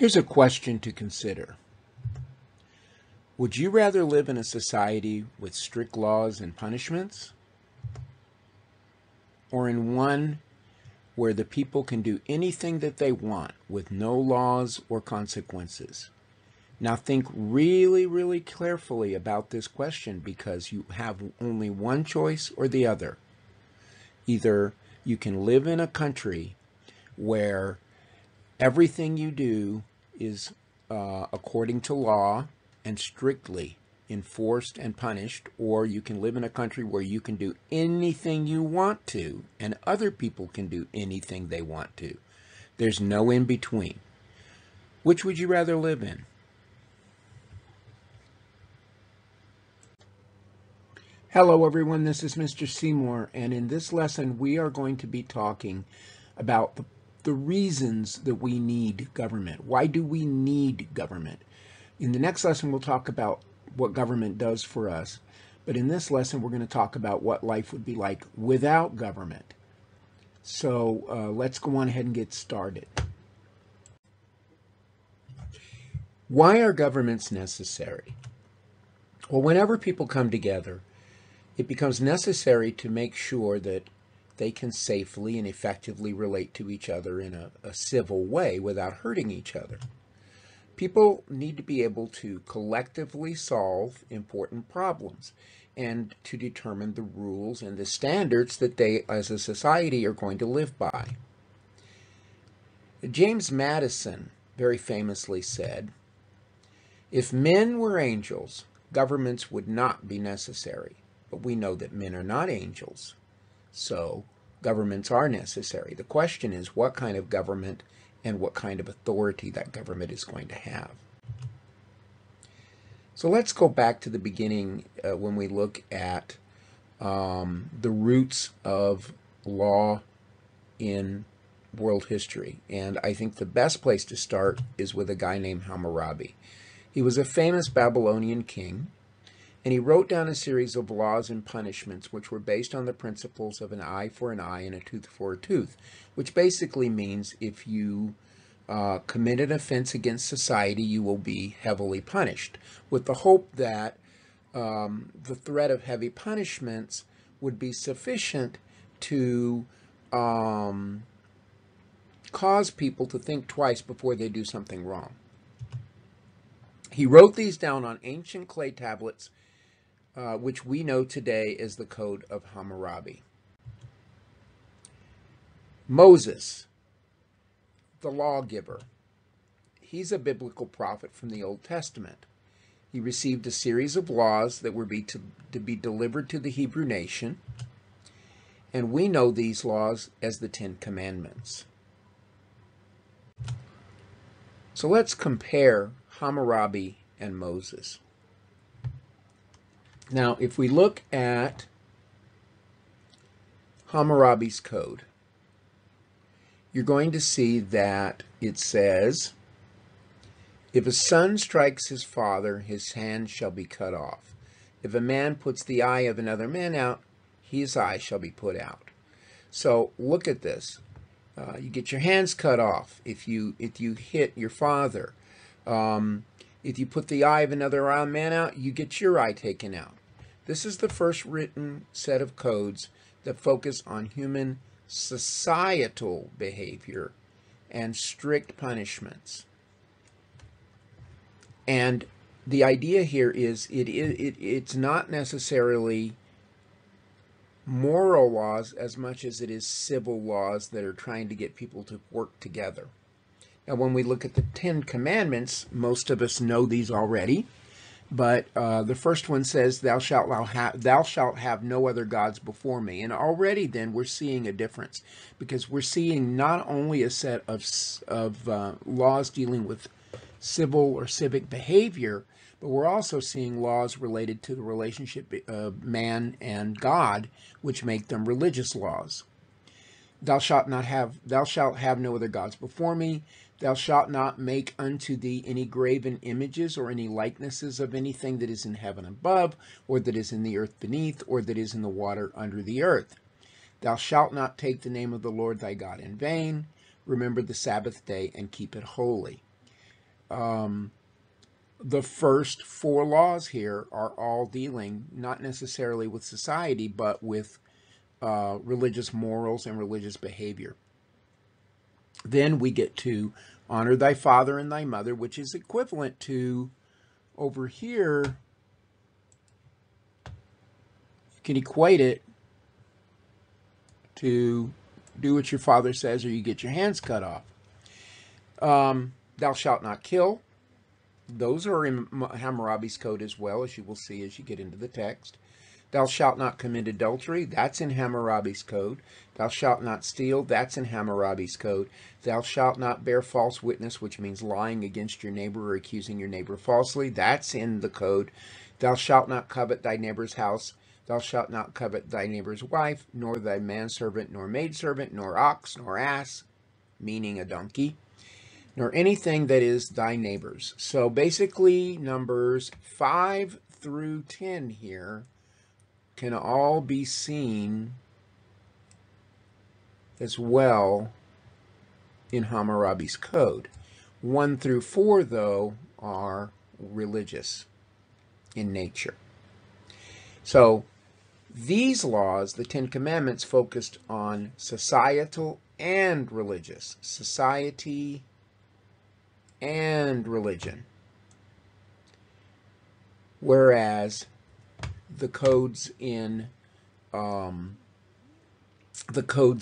Here's a question to consider. Would you rather live in a society with strict laws and punishments, or in one where the people can do anything that they want with no laws or consequences? Now think really, really carefully about this question, because you have only one choice or the other. Either you can live in a country where everything you do is according to law and strictly enforced and punished, or you can live in a country where you can do anything you want to and other people can do anything they want to. There's no in between. Which would you rather live in? Hello everyone, this is Mr. Seymour, and in this lesson we are going to be talking about the reasons that we need government. Why do we need government? In the next lesson we'll talk about what government does for us, but in this lesson we're going to talk about what life would be like without government. So let's go on ahead and get started. Why are governments necessary? Well, whenever people come together, it becomes necessary to make sure that they can safely and effectively relate to each other in a civil way without hurting each other. People need to be able to collectively solve important problems and to determine the rules and the standards that they, as a society, are going to live by. James Madison very famously said, "If men were angels, governments would not be necessary." But we know that men are not angels, so governments are necessary. The question is what kind of government and what kind of authority that government is going to have. So let's go back to the beginning when we look at the roots of law in world history. And I think the best place to start is with a guy named Hammurabi. He was a famous Babylonian king, and he wrote down a series of laws and punishments which were based on the principles of an eye for an eye and a tooth for a tooth, which basically means if you commit an offense against society, you will be heavily punished, with the hope that the threat of heavy punishments would be sufficient to cause people to think twice before they do something wrong. He wrote these down on ancient clay tablets, which we know today as the Code of Hammurabi. Moses, the lawgiver, he's a biblical prophet from the Old Testament. He received a series of laws that were to be delivered to the Hebrew nation, and we know these laws as the Ten Commandments. So let's compare Hammurabi and Moses. Now, if we look at Hammurabi's code, you're going to see that it says, "If a son strikes his father, his hand shall be cut off. If a man puts the eye of another man out, his eye shall be put out." So look at this. You get your hands cut off if you hit your father. If you put the eye of another man out, you get your eye taken out. This is the first written set of codes that focus on human societal behavior and strict punishments. And the idea here is it's not necessarily moral laws as much as it is civil laws that are trying to get people to work together. Now, when we look at the Ten Commandments, most of us know these already, but the first one says, thou shalt have no other gods before me. And already then we're seeing a difference, because we're seeing not only a set of laws dealing with civil or civic behavior, but we're also seeing laws related to the relationship of man and God, which make them religious laws. Thou shalt have no other gods before me. Thou shalt not make unto thee any graven images or any likenesses of anything that is in heaven above, or that is in the earth beneath, or that is in the water under the earth. Thou shalt not take the name of the Lord thy God in vain. Remember the Sabbath day and keep it holy. the first four laws here are all dealing not necessarily with society, but with religious morals and religious behavior. Then we get to honor thy father and thy mother, which is equivalent to, over here, you can equate it to do what your father says or you get your hands cut off. Thou shalt not kill. Those are in Hammurabi's code as well, as you will see as you get into the text. Thou shalt not commit adultery. That's in Hammurabi's code. Thou shalt not steal. That's in Hammurabi's code. Thou shalt not bear false witness, which means lying against your neighbor or accusing your neighbor falsely. That's in the code. Thou shalt not covet thy neighbor's house. Thou shalt not covet thy neighbor's wife, nor thy manservant, nor maidservant, nor ox, nor ass, meaning a donkey, nor anything that is thy neighbor's. So basically, numbers 5 through 10 here can all be seen as well in Hammurabi's code. 1 through 4, though, are religious in nature. So these laws, the Ten Commandments, focused on societal and religious. Society and religion. Whereas the codes in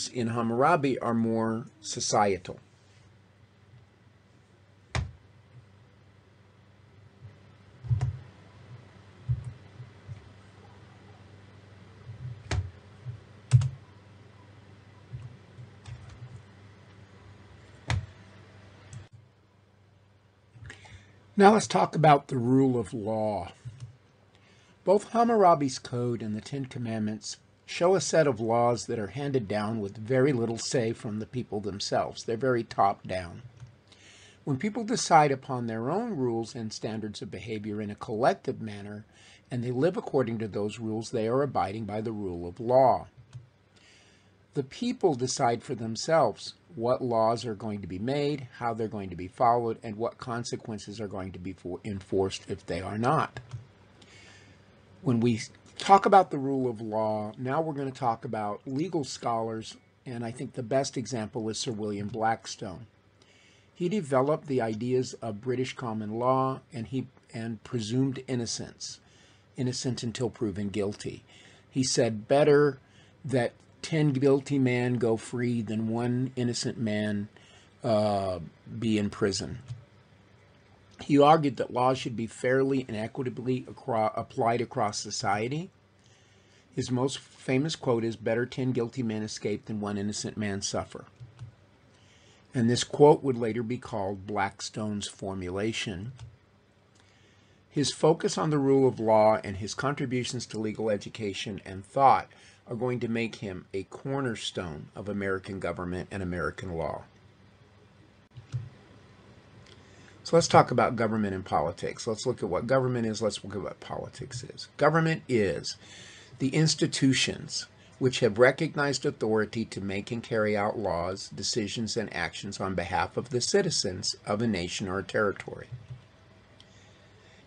Hammurabi are more societal. Now let's talk about the rule of law. Both Hammurabi's Code and the Ten Commandments show a set of laws that are handed down with very little say from the people themselves. They're very top-down. When people decide upon their own rules and standards of behavior in a collective manner, and they live according to those rules, they are abiding by the rule of law. The people decide for themselves what laws are going to be made, how they're going to be followed, and what consequences are going to be enforced if they are not. When we talk about the rule of law, now we're going to talk about legal scholars, and I think the best example is Sir William Blackstone. He developed the ideas of British common law and presumed innocence, innocent until proven guilty. He said, better that 10 guilty men go free than one innocent man be in prison. He argued that laws should be fairly and equitably applied across society. His most famous quote is, better 10 guilty men escape than one innocent man suffer. And this quote would later be called Blackstone's formulation. His focus on the rule of law and his contributions to legal education and thought are going to make him a cornerstone of American government and American law. So let's talk about government and politics. Let's look at what government is. Let's look at what politics is. Government is the institutions which have recognized authority to make and carry out laws, decisions, and actions on behalf of the citizens of a nation or a territory.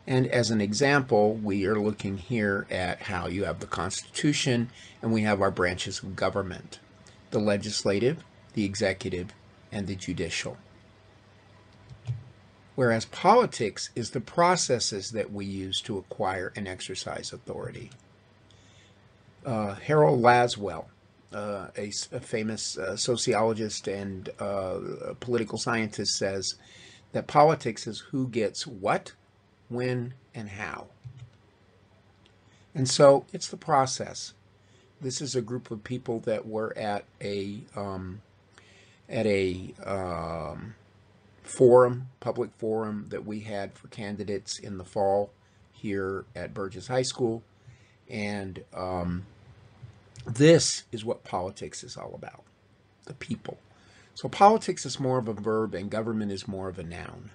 And as an example, we are looking here at how you have the Constitution and we have our branches of government, the legislative, the executive, and the judicial. Whereas politics is the processes that we use to acquire and exercise authority. Harold Laswell, a famous sociologist and political scientist, says that politics is who gets what, when, and how. And so it's the process. This is a group of people that were at a forum, public forum that we had for candidates in the fall here at Burgess High School. And this is what politics is all about, the people. So politics is more of a verb and government is more of a noun.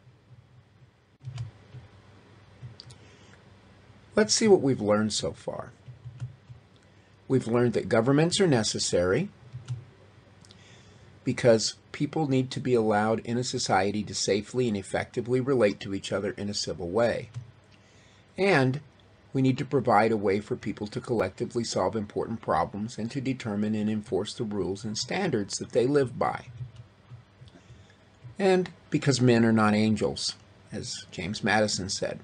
Let's see what we've learned so far. We've learned that governments are necessary. because people need to be allowed in a society to safely and effectively relate to each other in a civil way. And we need to provide a way for people to collectively solve important problems and to determine and enforce the rules and standards that they live by. And because men are not angels, as James Madison said.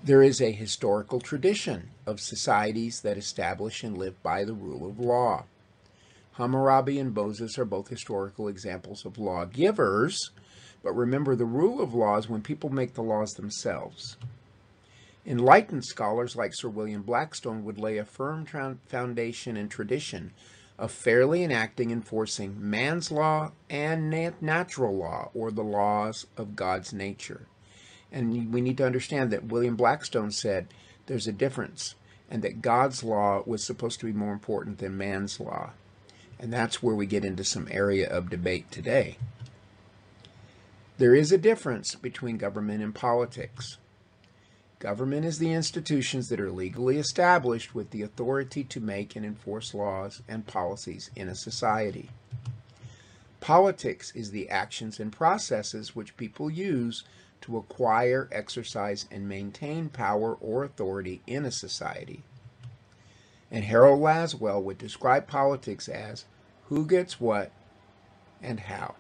There is a historical tradition of societies that establish and live by the rule of law. Hammurabi and Moses are both historical examples of lawgivers, but remember, the rule of law is when people make the laws themselves. Enlightened scholars like Sir William Blackstone would lay a firm foundation and tradition of fairly enacting and enforcing man's law and natural law, or the laws of God's nature. And we need to understand that William Blackstone said there's a difference, and that God's law was supposed to be more important than man's law. And that's where we get into some area of debate today. There is a difference between government and politics. Government is the institutions that are legally established with the authority to make and enforce laws and policies in a society. Politics is the actions and processes which people use to acquire, exercise, and maintain power or authority in a society. And Harold Laswell would describe politics as who gets what and how.